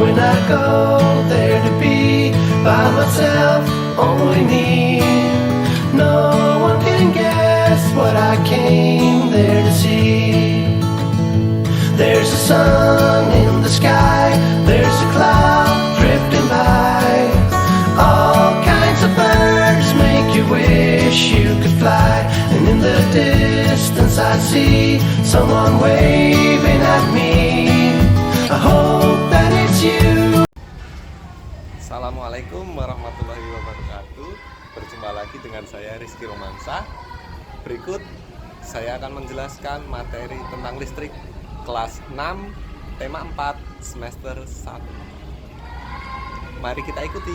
when I go there to be by myself, only me. No one can guess what I came there to see. There's a sun in the sky, there's a cloud drifting by. All kinds of birds make you wish you could fly. And in the distance I see someone waving at me. I hope that it's you. Assalamualaikum warahmatullahi wabarakatuh. Berjumpa lagi dengan saya Rizky Romansa. Berikut saya akan menjelaskan materi tentang listrik kelas 6 tema 4 semester 1. Mari kita ikuti.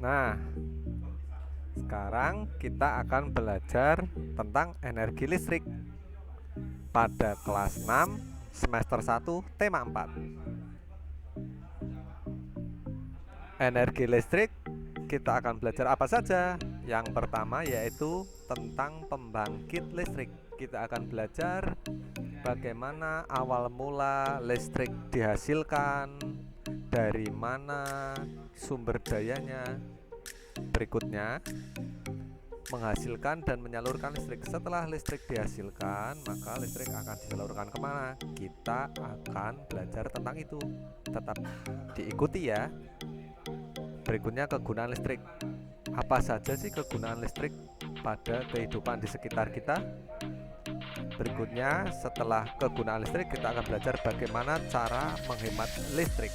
Nah, sekarang kita akan belajar tentang energi listrik pada kelas 6 semester 1 tema 4. Energi listrik kita akan belajar apa saja. Yang pertama yaitu tentang pembangkit listrik. Kita akan belajar bagaimana awal mula listrik dihasilkan, dari mana sumber dayanya. Berikutnya menghasilkan dan menyalurkan listrik. Setelah listrik dihasilkan, maka listrik akan disalurkan kemana? Kita akan belajar tentang itu. Tetap diikuti ya. Berikutnya kegunaan listrik. Apa saja sih kegunaan listrik pada kehidupan di sekitar kita? Berikutnya setelah kegunaan listrik, kita akan belajar bagaimana cara menghemat listrik.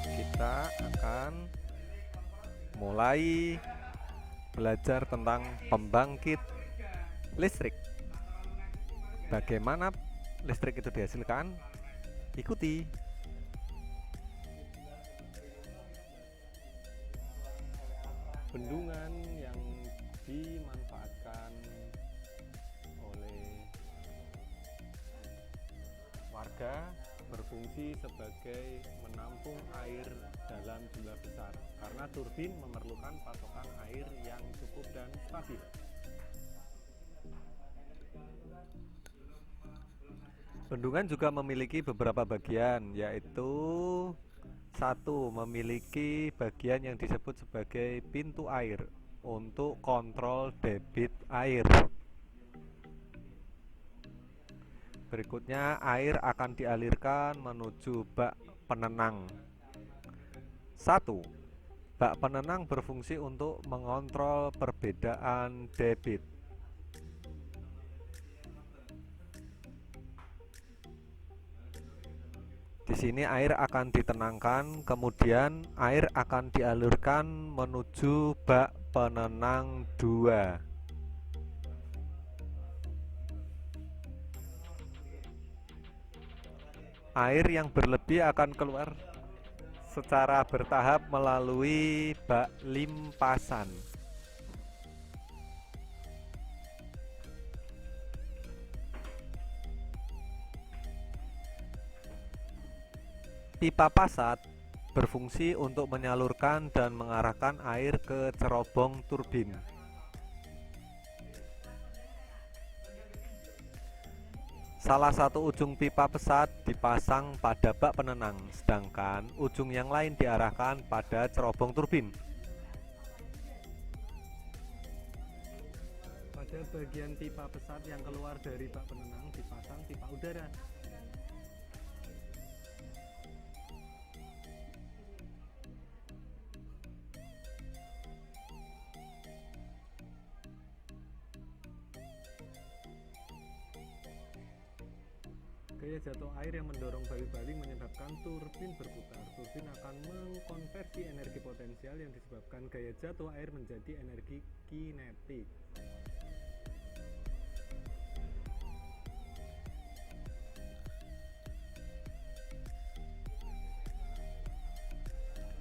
Kita akan mulai belajar tentang pembangkit listrik. Bagaimana listrik itu dihasilkan? Ikuti. Bendungan yang dimanfaatkan oleh warga berfungsi sebagai menampung air dalam jumlah besar karena turbin memerlukan pasokan air yang cukup dan stabil. Bendungan juga memiliki beberapa bagian, yaitu 1. Memiliki bagian yang disebut sebagai pintu air untuk kontrol debit air. Berikutnya, air akan dialirkan menuju bak penenang. 1. Bak penenang berfungsi untuk mengontrol perbedaan debit. Di sini air akan ditenangkan, kemudian air akan dialirkan menuju bak penenang 2. Air yang berlebih akan keluar secara bertahap melalui bak limpasan. Pipa pasat berfungsi untuk menyalurkan dan mengarahkan air ke cerobong turbin. Salah satu ujung pipa pesat dipasang pada bak penenang, sedangkan ujung yang lain diarahkan pada cerobong turbin. Pada bagian pipa pesat yang keluar dari bak penenang dipasang pipa udara. Gaya jatuh air yang mendorong baling-baling menyebabkan turbin berputar. Turbin akan mengkonversi energi potensial yang disebabkan gaya jatuh air menjadi energi kinetik.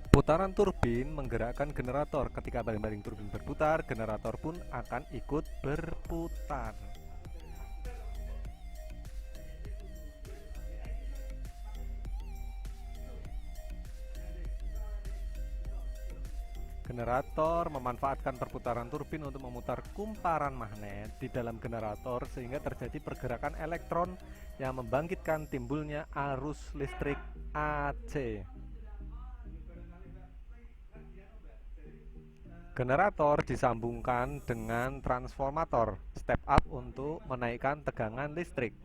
Putaran turbin menggerakkan generator. Ketika baling-baling turbin berputar, generator pun akan ikut berputar. Generator memanfaatkan perputaran turbin untuk memutar kumparan magnet di dalam generator sehingga terjadi pergerakan elektron yang membangkitkan timbulnya arus listrik AC. Generator disambungkan dengan transformator step up untuk menaikkan tegangan listrik.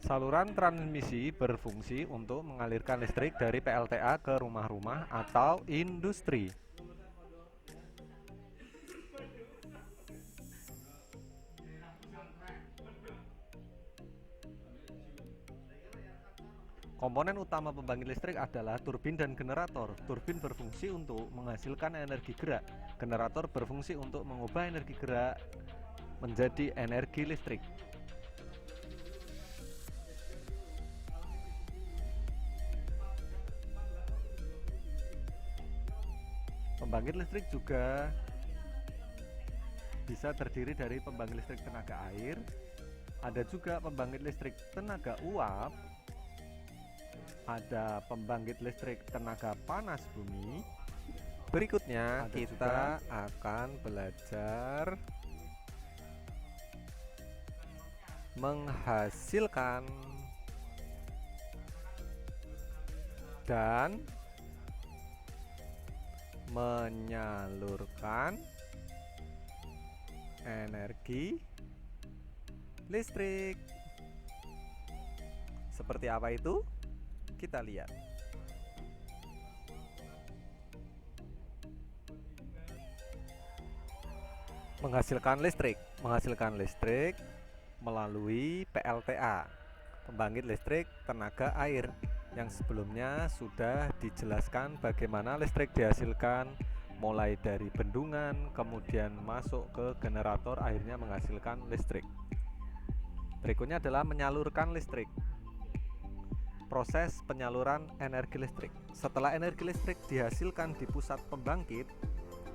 Saluran transmisi berfungsi untuk mengalirkan listrik dari PLTA ke rumah-rumah atau industri. Komponen utama pembangkit listrik adalah turbin dan generator. Turbin berfungsi untuk menghasilkan energi gerak. Generator berfungsi untuk mengubah energi gerak menjadi energi listrik. Pembangkit listrik juga bisa terdiri dari pembangkit listrik tenaga air, ada juga pembangkit listrik tenaga uap, ada pembangkit listrik tenaga panas bumi. Berikutnya kita akan belajar menghasilkan dan menyalurkan energi listrik. Seperti apa itu? Kita lihat. Menghasilkan listrik melalui PLTA, pembangkit listrik tenaga air, yang sebelumnya sudah dijelaskan bagaimana listrik dihasilkan mulai dari bendungan kemudian masuk ke generator akhirnya menghasilkan listrik. Berikutnya adalah menyalurkan listrik. Proses penyaluran energi listrik. Setelah energi listrik dihasilkan di pusat pembangkit,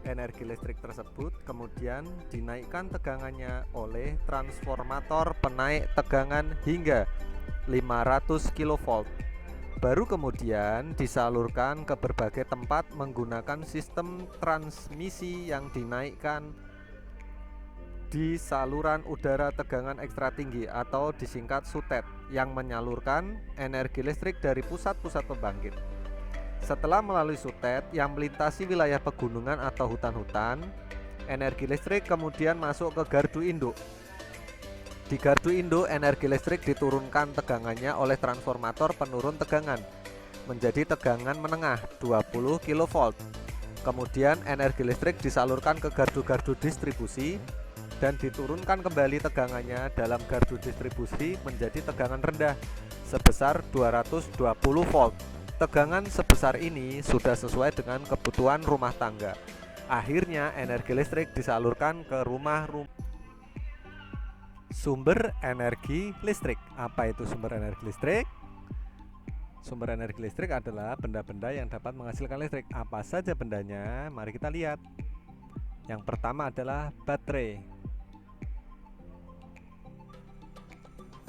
energi listrik tersebut kemudian dinaikkan tegangannya oleh transformator penaik tegangan hingga 500 kV. Baru kemudian disalurkan ke berbagai tempat menggunakan sistem transmisi yang dinaikkan di saluran udara tegangan ekstra tinggi atau disingkat SUTET, yang menyalurkan energi listrik dari pusat-pusat pembangkit. Setelah melalui SUTET yang melintasi wilayah pegunungan atau hutan-hutan, energi listrik kemudian masuk ke gardu induk. Di gardu induk, energi listrik diturunkan tegangannya oleh transformator penurun tegangan menjadi tegangan menengah 20 kV. Kemudian energi listrik disalurkan ke gardu-gardu distribusi dan diturunkan kembali tegangannya dalam gardu distribusi menjadi tegangan rendah sebesar 220 volt. Tegangan sebesar ini sudah sesuai dengan kebutuhan rumah tangga. Akhirnya energi listrik disalurkan ke rumah-rumah. Sumber energi listrik. Apa itu sumber energi listrik? Sumber energi listrik adalah benda-benda yang dapat menghasilkan listrik. Apa saja bendanya? Mari kita lihat. Yang pertama adalah baterai.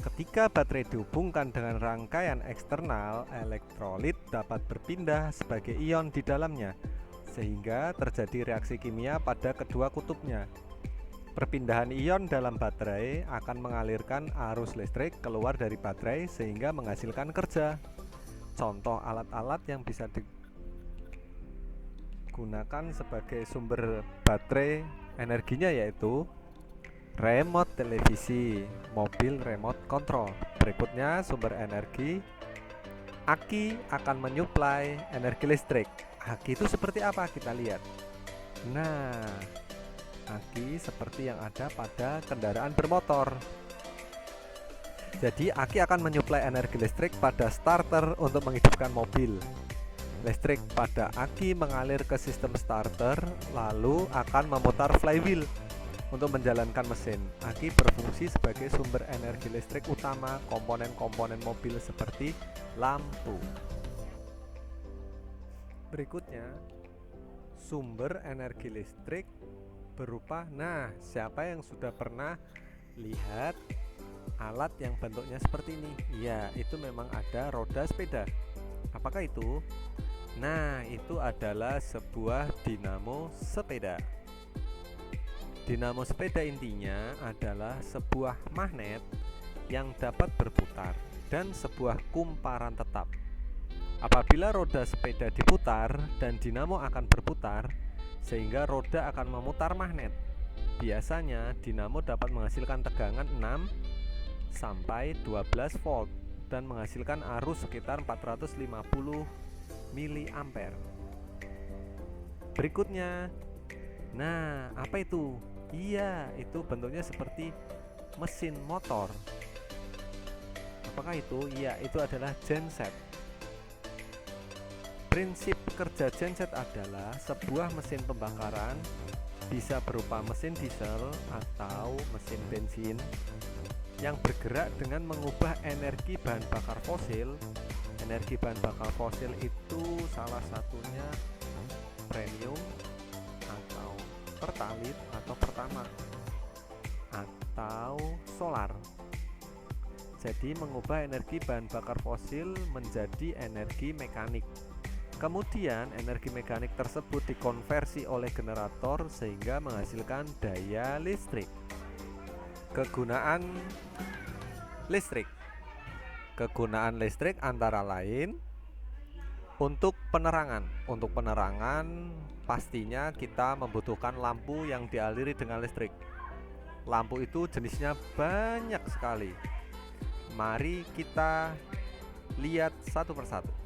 Ketika baterai dihubungkan dengan rangkaian eksternal, elektrolit dapat berpindah sebagai ion di dalamnya, sehingga terjadi reaksi kimia pada kedua kutubnya. Perpindahan ion dalam baterai akan mengalirkan arus listrik keluar dari baterai sehingga menghasilkan kerja. Contoh alat-alat yang bisa digunakan sebagai sumber baterai energinya yaitu remote televisi, mobil remote control. Berikutnya sumber energi. Aki akan menyuplai energi listrik. Aki itu seperti apa? Kita lihat. Nah, aki seperti yang ada pada kendaraan bermotor. Jadi aki akan menyuplai energi listrik pada starter untuk menghidupkan mobil. Listrik pada aki mengalir ke sistem starter lalu akan memutar flywheel untuk menjalankan mesin. Aki berfungsi sebagai sumber energi listrik utama komponen-komponen mobil seperti lampu. Berikutnya, sumber energi listrik berupa, nah, siapa yang sudah pernah lihat alat yang bentuknya seperti ini? Ya, itu memang ada roda sepeda. Apakah itu? Nah, itu adalah sebuah dinamo sepeda. Dinamo sepeda intinya adalah sebuah magnet yang dapat berputar dan sebuah kumparan tetap. Apabila roda sepeda diputar dan dinamo akan berputar, sehingga roda akan memutar magnet. Biasanya dinamo dapat menghasilkan tegangan 6 sampai 12 volt dan menghasilkan arus sekitar 450 miliampere. Berikutnya, nah, apa itu? Iya, itu bentuknya seperti mesin motor. Apakah itu? Iya, itu adalah genset. Prinsip kerja genset adalah sebuah mesin pembakaran, bisa berupa mesin diesel atau mesin bensin, yang bergerak dengan mengubah energi bahan bakar fosil. Energi bahan bakar fosil itu salah satunya premium atau pertalite atau pertamax atau solar. Jadi mengubah energi bahan bakar fosil menjadi energi mekanik. Kemudian energi mekanik tersebut dikonversi oleh generator sehingga menghasilkan daya listrik. Kegunaan listrik. Kegunaan listrik antara lain untuk penerangan. Untuk penerangan pastinya kita membutuhkan lampu yang dialiri dengan listrik. Lampu itu jenisnya banyak sekali. Mari kita lihat satu persatu.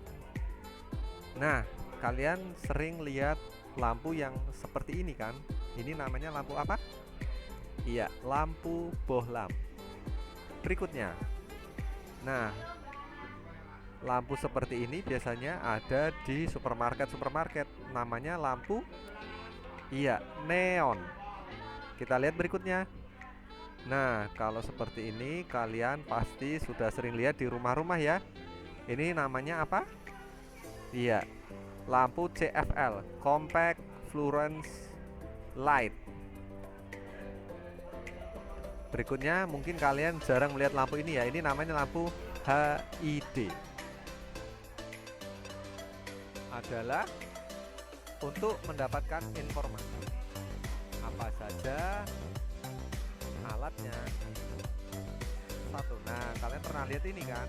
Nah, kalian sering lihat lampu yang seperti ini kan? Ini namanya lampu apa? Iya, lampu bohlam. Berikutnya, nah, lampu seperti ini biasanya ada di supermarket. Namanya lampu, iya, neon. Kita lihat berikutnya. Nah, kalau seperti ini kalian pasti sudah sering lihat di rumah-rumah ya. Ini namanya apa? Iya, lampu CFL, Compact Fluorescent Light. Berikutnya mungkin kalian jarang melihat lampu ini ya. Ini namanya lampu HID. Adalah untuk mendapatkan informasi. Apa saja alatnya? Satu. Nah, kalian pernah lihat ini kan?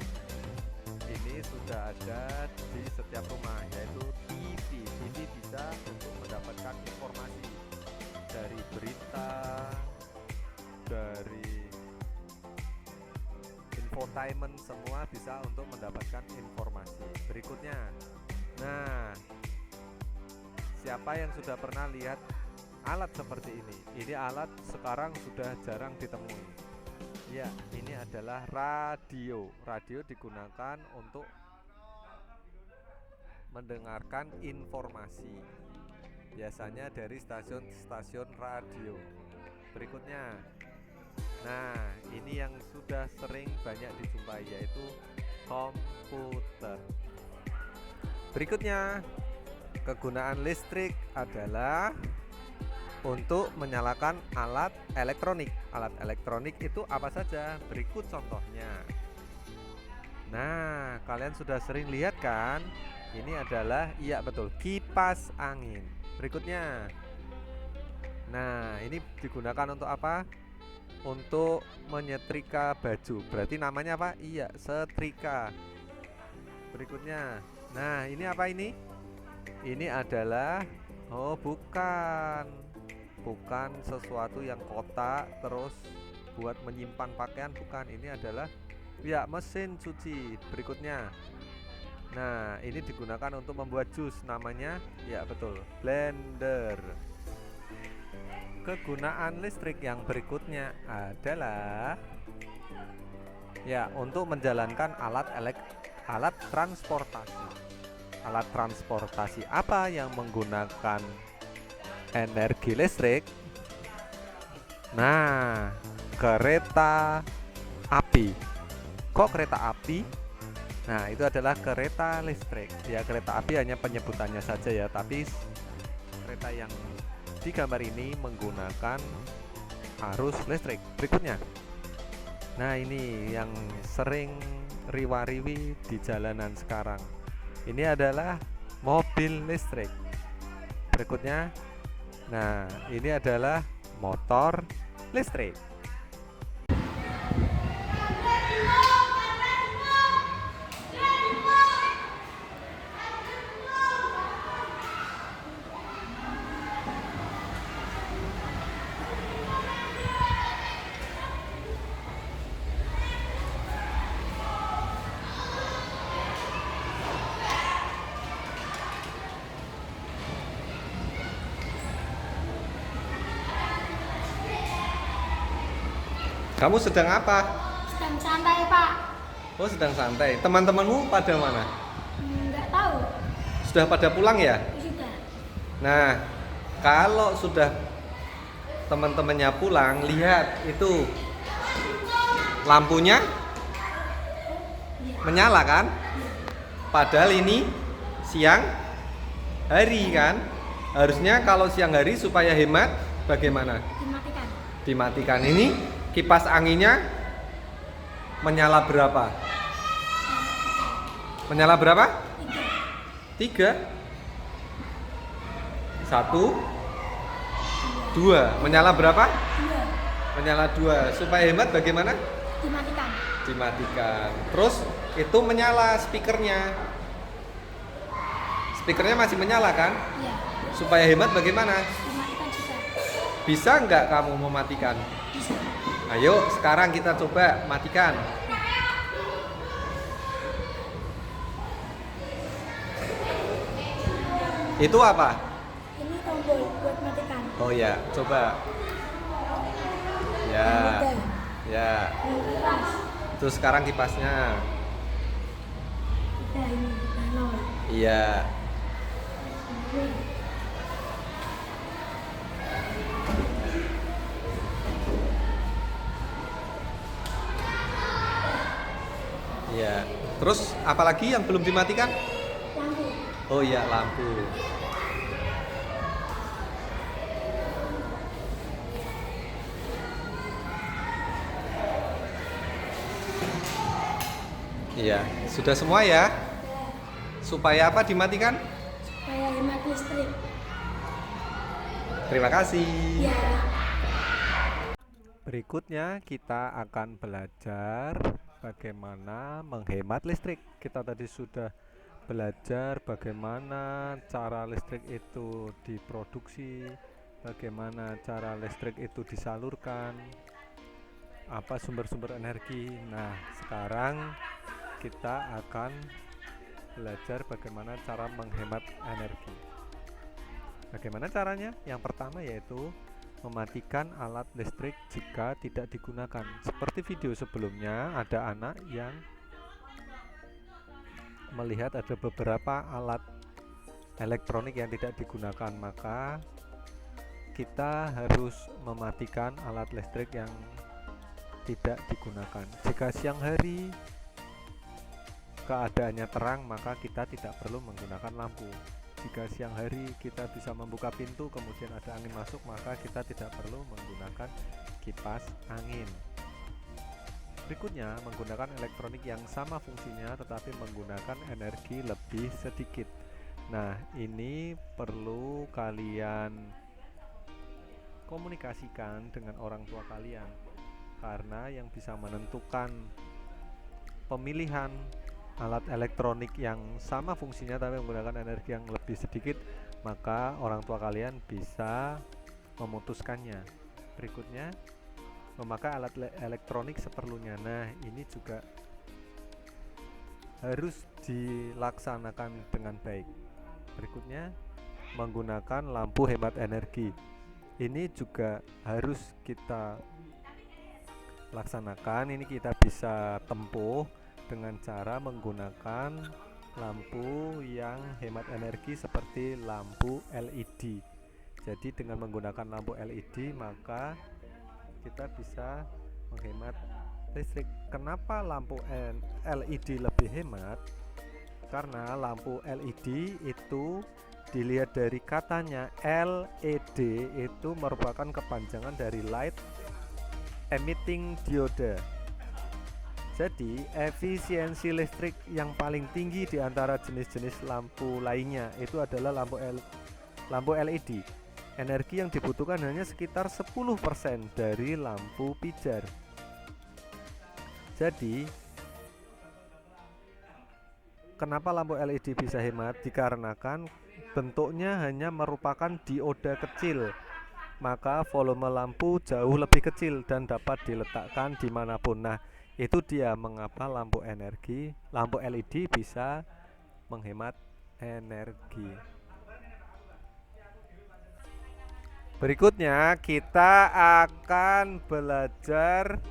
Ini sudah ada di setiap rumah, yaitu TV. TV bisa untuk mendapatkan informasi dari berita, dari infotainment, semua bisa untuk mendapatkan informasi. Berikutnya, nah, siapa yang sudah pernah lihat alat seperti ini? Ini alat sekarang sudah jarang ditemui. Ya, ini adalah radio. Radio digunakan untuk mendengarkan informasi, biasanya dari stasiun-stasiun radio. Berikutnya, nah, ini yang sudah sering banyak dijumpai, yaitu komputer. Berikutnya, kegunaan listrik adalah untuk menyalakan alat elektronik. Alat elektronik itu apa saja? Berikut contohnya. Nah, kalian sudah sering lihat kan? Ini adalah, iya betul, kipas angin. Berikutnya, nah, ini digunakan untuk apa? Untuk menyetrika baju. Berarti namanya apa? Iya, setrika. Berikutnya, nah, ini apa ini? Ini adalah, oh bukan sesuatu yang kotak terus buat menyimpan pakaian, bukan. Ini adalah, ya, mesin cuci. Berikutnya, nah, ini digunakan untuk membuat jus, namanya, ya betul, blender. Kegunaan listrik yang berikutnya adalah, ya, untuk menjalankan alat transportasi. Alat transportasi apa yang menggunakan energi listrik? Nah, kereta api. Kok kereta api? Nah, itu adalah kereta listrik. Ya, kereta api hanya penyebutannya saja ya, tapi kereta yang di gambar ini menggunakan arus listrik. Berikutnya, nah ini yang sering riwa-riwi di jalanan sekarang. Ini adalah mobil listrik. Berikutnya, nah ini adalah motor listrik. Kamu sedang apa? Sedang santai, Pak. Oh, sedang santai. Teman-temanmu pada mana? Nggak tahu. Sudah pada pulang ya? Sudah. Nah, kalau sudah teman-temannya pulang, lihat itu lampunya menyala kan? Padahal ini siang hari kan? Harusnya kalau siang hari supaya hemat bagaimana? Dimatikan. Dimatikan. Ini kipas anginnya menyala berapa? Menyala berapa? 3. 1 2. Menyala berapa? 2. Menyala 2. Supaya hemat bagaimana? Dimatikan. Dimatikan. Terus itu menyala speakernya. Speakernya masih menyala kan? Iya. Supaya hemat bagaimana? Dimatikan juga. Bisa nggak kamu mematikan? Bisa. Ayo sekarang kita coba matikan. Itu apa? Ini tombol buat matikan. Oh ya, coba. Ya, Udah. ya. Yang kipas. Terus sekarang kipasnya. Udah ini. Udah nol. Iya. Ini. Iya. Terus apalagi yang belum dimatikan? Lampu. Oh iya, lampu. Iya, sudah semua ya? Supaya apa dimatikan? Supaya hemat listrik. Terima kasih. Ya. Berikutnya kita akan belajar bagaimana menghemat listrik. Kita tadi sudah belajar bagaimana cara listrik itu diproduksi, bagaimana cara listrik itu disalurkan, apa sumber-sumber energi. Nah, sekarang kita akan belajar bagaimana cara menghemat energi. Bagaimana caranya? Yang pertama yaitu mematikan alat listrik jika tidak digunakan. Seperti video sebelumnya, ada anak yang melihat ada beberapa alat elektronik yang tidak digunakan, maka kita harus mematikan alat listrik yang tidak digunakan. Jika siang hari keadaannya terang, maka kita tidak perlu menggunakan lampu. Jika siang hari kita bisa membuka pintu kemudian ada angin masuk, maka kita tidak perlu menggunakan kipas angin. Berikutnya, menggunakan elektronik yang sama fungsinya tetapi menggunakan energi lebih sedikit. Nah, ini perlu kalian komunikasikan dengan orang tua kalian, karena yang bisa menentukan pemilihan alat elektronik yang sama fungsinya tapi menggunakan energi yang lebih sedikit, maka orang tua kalian bisa memutuskannya. Berikutnya, memakai alat elektronik seperlunya. Nah, ini juga harus dilaksanakan dengan baik. Berikutnya, menggunakan lampu hemat energi. Ini juga harus kita laksanakan. Ini kita bisa tempuh dengan cara menggunakan lampu yang hemat energi seperti lampu LED. Jadi dengan menggunakan lampu LED maka kita bisa menghemat listrik. Kenapa lampu LED lebih hemat? Karena lampu LED itu dilihat dari katanya, LED itu merupakan kepanjangan dari Light Emitting Diode. Jadi efisiensi listrik yang paling tinggi di antara jenis-jenis lampu lainnya itu adalah lampu LED. Energi yang dibutuhkan hanya sekitar 10% dari lampu pijar. Jadi kenapa lampu LED bisa hemat? Dikarenakan bentuknya hanya merupakan dioda kecil, maka volume lampu jauh lebih kecil dan dapat diletakkan dimanapun. Nah, itu dia mengapa lampu LED bisa menghemat energi. Berikutnya kita akan belajar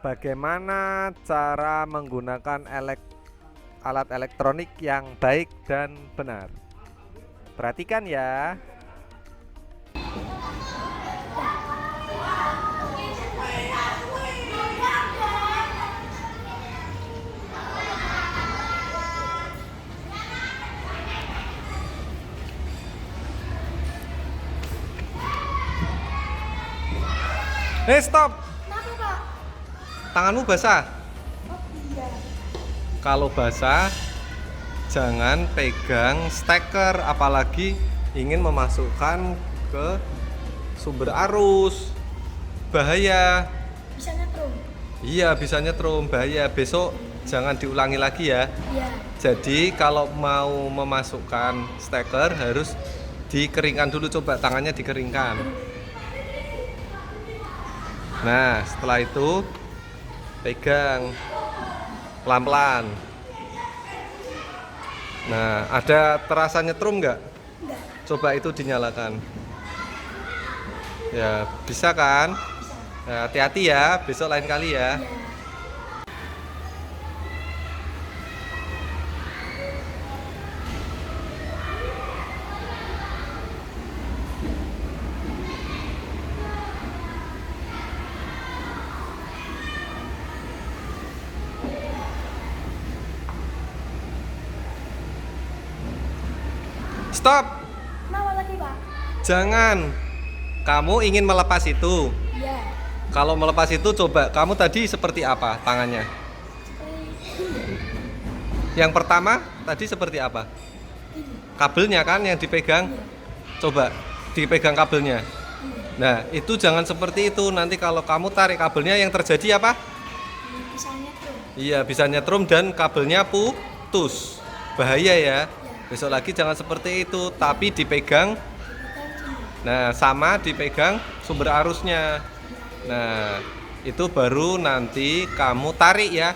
bagaimana cara menggunakan alat elektronik yang baik dan benar. Perhatikan ya. Stop. Kenapa, Pak? Tanganmu basah. Oh iya. Kalau basah, jangan pegang steker, apalagi ingin memasukkan ke sumber arus. Bahaya. Bisa nyetrum. Iya, bisa nyetrum, bahaya. Besok jangan diulangi lagi ya. Iya. Jadi kalau mau memasukkan steker harus dikeringkan dulu, coba tangannya dikeringkan. Nah, setelah itu pegang pelan-pelan. Nah, ada terasa nyetrum nggak? Enggak. Coba itu dinyalakan. Ya, bisa kan? Nah, hati-hati ya, besok lain kali ya. Iya. Stop! Kenapa lagi, Pak? Jangan. Kamu ingin melepas itu. Iya. Kalau melepas itu coba, kamu tadi seperti apa tangannya? Yang pertama tadi seperti apa? Ini. Kabelnya kan yang dipegang. Coba dipegang kabelnya. Nah, itu jangan seperti itu. Nanti kalau kamu tarik kabelnya yang terjadi apa? Bisa nyetrum. Iya, bisa nyetrum dan kabelnya putus. Bahaya ya. Besok lagi jangan seperti itu, tapi dipegang. Nah, sama dipegang sumber arusnya. Nah, itu baru nanti kamu tarik ya,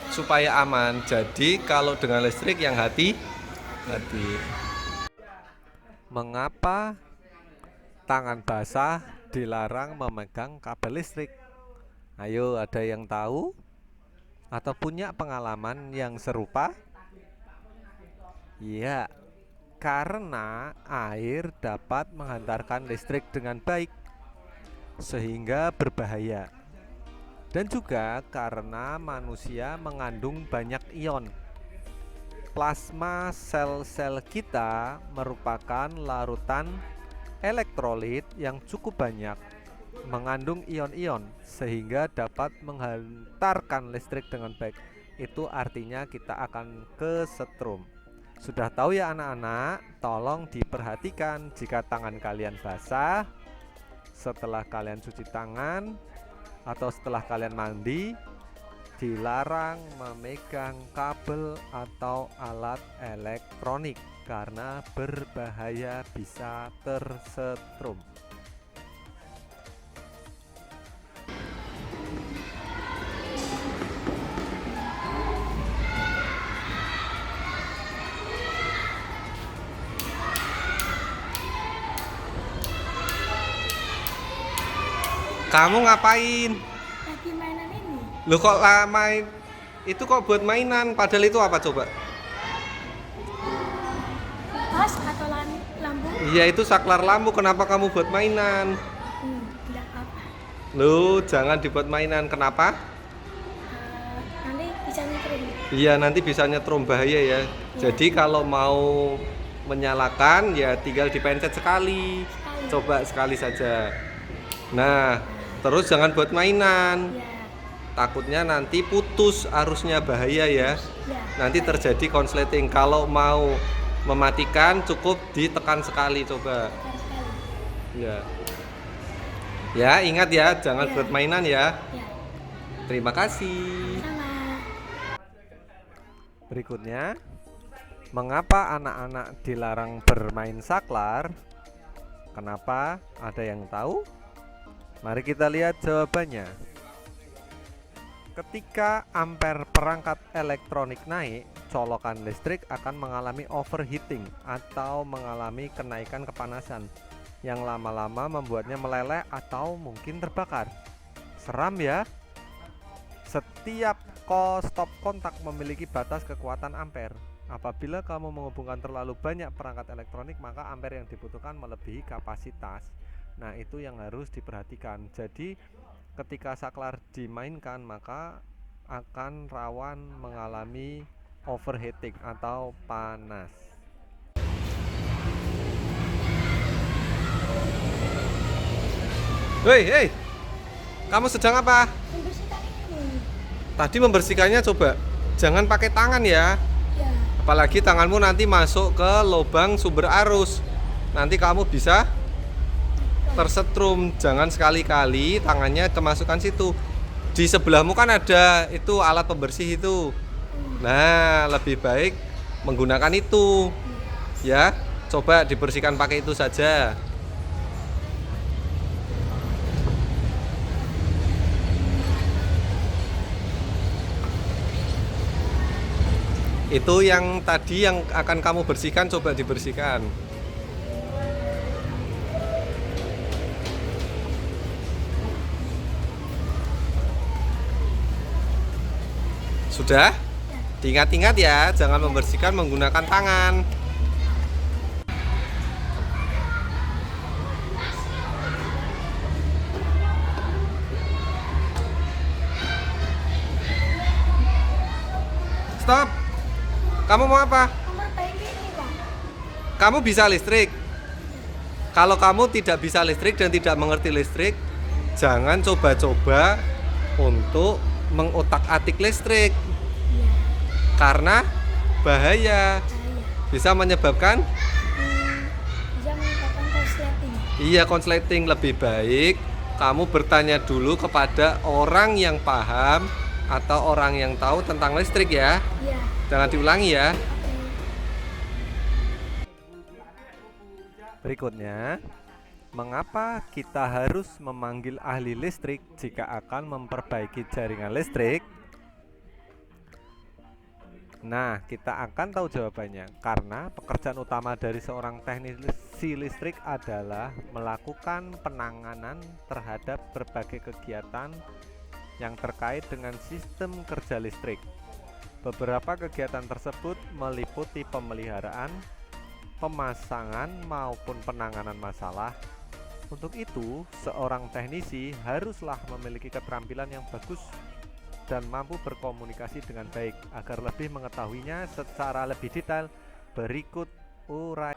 supaya aman. Jadi kalau dengan listrik yang hati-hati. Mengapa tangan basah dilarang memegang kabel listrik? Ayo, ada yang tahu atau punya pengalaman yang serupa? Iya, karena air dapat menghantarkan listrik dengan baik sehingga berbahaya. Dan juga karena manusia mengandung banyak ion. Plasma sel-sel kita merupakan larutan elektrolit yang cukup banyak, mengandung ion-ion sehingga dapat menghantarkan listrik dengan baik. Itu artinya kita akan kesetrum. Sudah tahu ya anak-anak, tolong diperhatikan jika tangan kalian basah, setelah kalian cuci tangan atau setelah kalian mandi, dilarang memegang kabel atau alat elektronik karena berbahaya, bisa tersetrum. Kamu ngapain? Lagi mainan ini. Lu kok main? Itu kok buat mainan, padahal itu apa coba? Pas atau lampu? Iya, itu saklar lampu. Kenapa kamu buat mainan? Tidak apa. Lu jangan dibuat mainan. Kenapa? Nanti bisa nyetrum. Iya, nanti bisa nyetrum, bahaya ya. Jadi kalau mau menyalakan ya tinggal dipencet sekali. Coba sekali saja. Nah, terus jangan buat mainan. Ya. Takutnya nanti putus arusnya, bahaya ya. Ya. Nanti terjadi konsleting. Kalau mau mematikan cukup ditekan sekali, coba. Tekan sekali. Ya. Ya, ingat ya, jangan Ya. buat mainan ya. Ya. Terima kasih. Sama. Berikutnya, mengapa anak-anak dilarang bermain saklar? Kenapa? Ada yang tahu? Mari kita lihat jawabannya. Ketika ampere perangkat elektronik naik, colokan listrik akan mengalami overheating atau mengalami kenaikan kepanasan yang lama-lama membuatnya meleleh atau mungkin terbakar. Seram ya? Setiap stop kontak memiliki batas kekuatan ampere. Apabila kamu menghubungkan terlalu banyak perangkat elektronik, maka ampere yang dibutuhkan melebihi kapasitas. Nah, itu yang harus diperhatikan. Jadi, ketika saklar dimainkan, maka akan rawan mengalami overheating atau panas. Hei, kamu sedang apa? Membersihkan ini. Tadi membersihkannya, coba jangan pakai tangan ya. Ya. Apalagi tanganmu nanti masuk ke lubang sumber arus. Nanti kamu bisa tersetrum. Jangan sekali-kali tangannya kemasukan situ. Di sebelahmu kan ada itu alat pembersih itu. Nah, lebih baik menggunakan itu. Ya, coba dibersihkan pakai itu saja. Itu yang tadi yang akan kamu bersihkan, coba dibersihkan. Sudah? Diingat-ingat ya, jangan membersihkan menggunakan tangan. Stop. Kamu mau apa? Memperbaiki ini, Pak. Kamu bisa listrik. Kalau kamu tidak bisa listrik dan tidak mengerti listrik, jangan coba-coba untuk mengotak-atik listrik. Ya. Karena bahaya, Bahaya. bisa menyebabkan Bisa menyebabkan korsleting. iya konsleting. Lebih baik kamu bertanya dulu kepada orang yang paham atau orang yang tahu tentang listrik ya. Ya. Jangan diulangi ya. Oke. Berikutnya, mengapa kita harus memanggil ahli listrik jika akan memperbaiki jaringan listrik? Nah, kita akan tahu jawabannya. Karena pekerjaan utama dari seorang teknisi listrik adalah melakukan penanganan terhadap berbagai kegiatan yang terkait dengan sistem kerja listrik. Beberapa kegiatan tersebut meliputi pemeliharaan, pemasangan maupun penanganan masalah. Untuk itu, seorang teknisi haruslah memiliki keterampilan yang bagus dan mampu berkomunikasi dengan baik. Agar lebih mengetahuinya secara lebih detail, berikut uraian.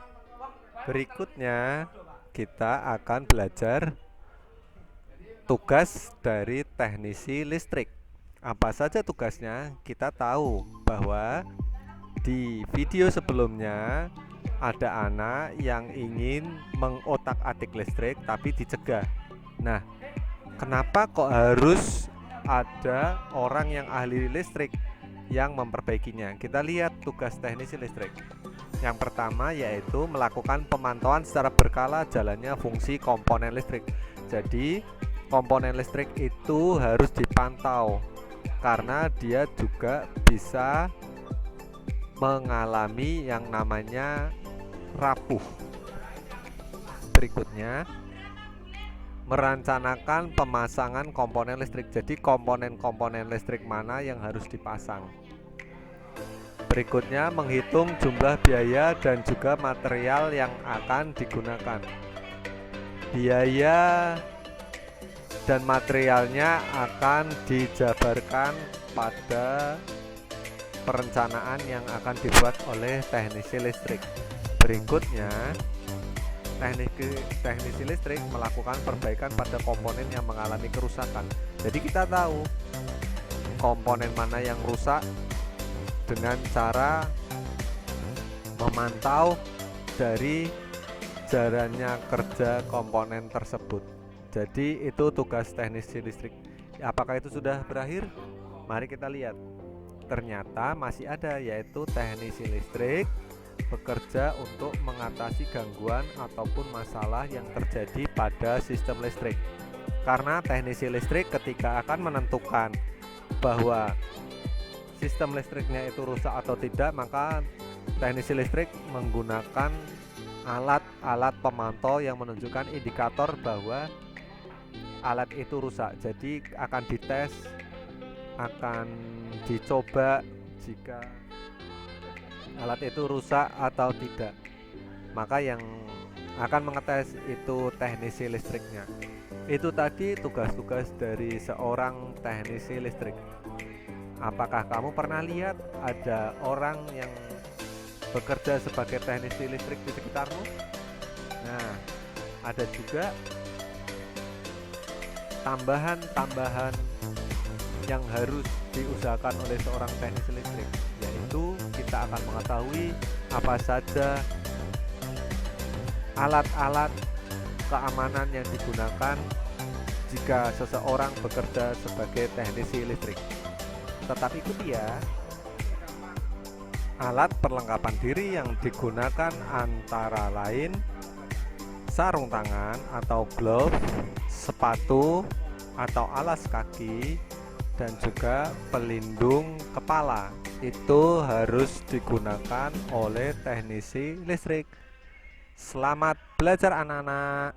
Berikutnya, kita akan belajar tugas dari teknisi listrik. Apa saja tugasnya? Kita tahu bahwa di video sebelumnya ada anak yang ingin mengotak-atik listrik tapi dicegah. Nah, kenapa kok harus ada orang yang ahli listrik yang memperbaikinya? Kita lihat tugas teknisi listrik. Yang pertama yaitu melakukan pemantauan secara berkala jalannya fungsi komponen listrik. Jadi, komponen listrik itu harus dipantau karena dia juga bisa mengalami yang namanya rapuh. Berikutnya, merencanakan pemasangan komponen listrik. Jadi komponen-komponen listrik mana yang harus dipasang. Berikutnya, menghitung jumlah biaya dan juga material yang akan digunakan. Biaya dan materialnya akan dijabarkan pada perencanaan yang akan dibuat oleh teknisi listrik. Berikutnya, teknisi listrik melakukan perbaikan pada komponen yang mengalami kerusakan. Jadi kita tahu komponen mana yang rusak dengan cara memantau dari jalannya kerja komponen tersebut. Jadi itu tugas teknisi listrik. Apakah itu sudah berakhir? Mari kita lihat. Ternyata masih ada, yaitu teknisi listrik bekerja untuk mengatasi gangguan ataupun masalah yang terjadi pada sistem listrik. Karena teknisi listrik ketika akan menentukan bahwa sistem listriknya itu rusak atau tidak, maka teknisi listrik menggunakan alat-alat pemantau yang menunjukkan indikator bahwa alat itu rusak. Jadi akan dites, akan dicoba jika alat itu rusak atau tidak. Maka yang akan mengetes itu teknisi listriknya. Itu tadi tugas-tugas dari seorang teknisi listrik. Apakah kamu pernah lihat ada orang yang bekerja sebagai teknisi listrik di sekitarmu? Nah, ada juga tambahan-tambahan yang harus diusahakan oleh seorang teknisi listrik, yaitu kita akan mengetahui apa saja alat-alat keamanan yang digunakan jika seseorang bekerja sebagai teknisi listrik. Tetap ikuti ya. Alat perlengkapan diri yang digunakan antara lain sarung tangan atau glove, sepatu atau alas kaki, dan juga pelindung kepala. Itu harus digunakan oleh teknisi listrik. Selamat belajar anak-anak.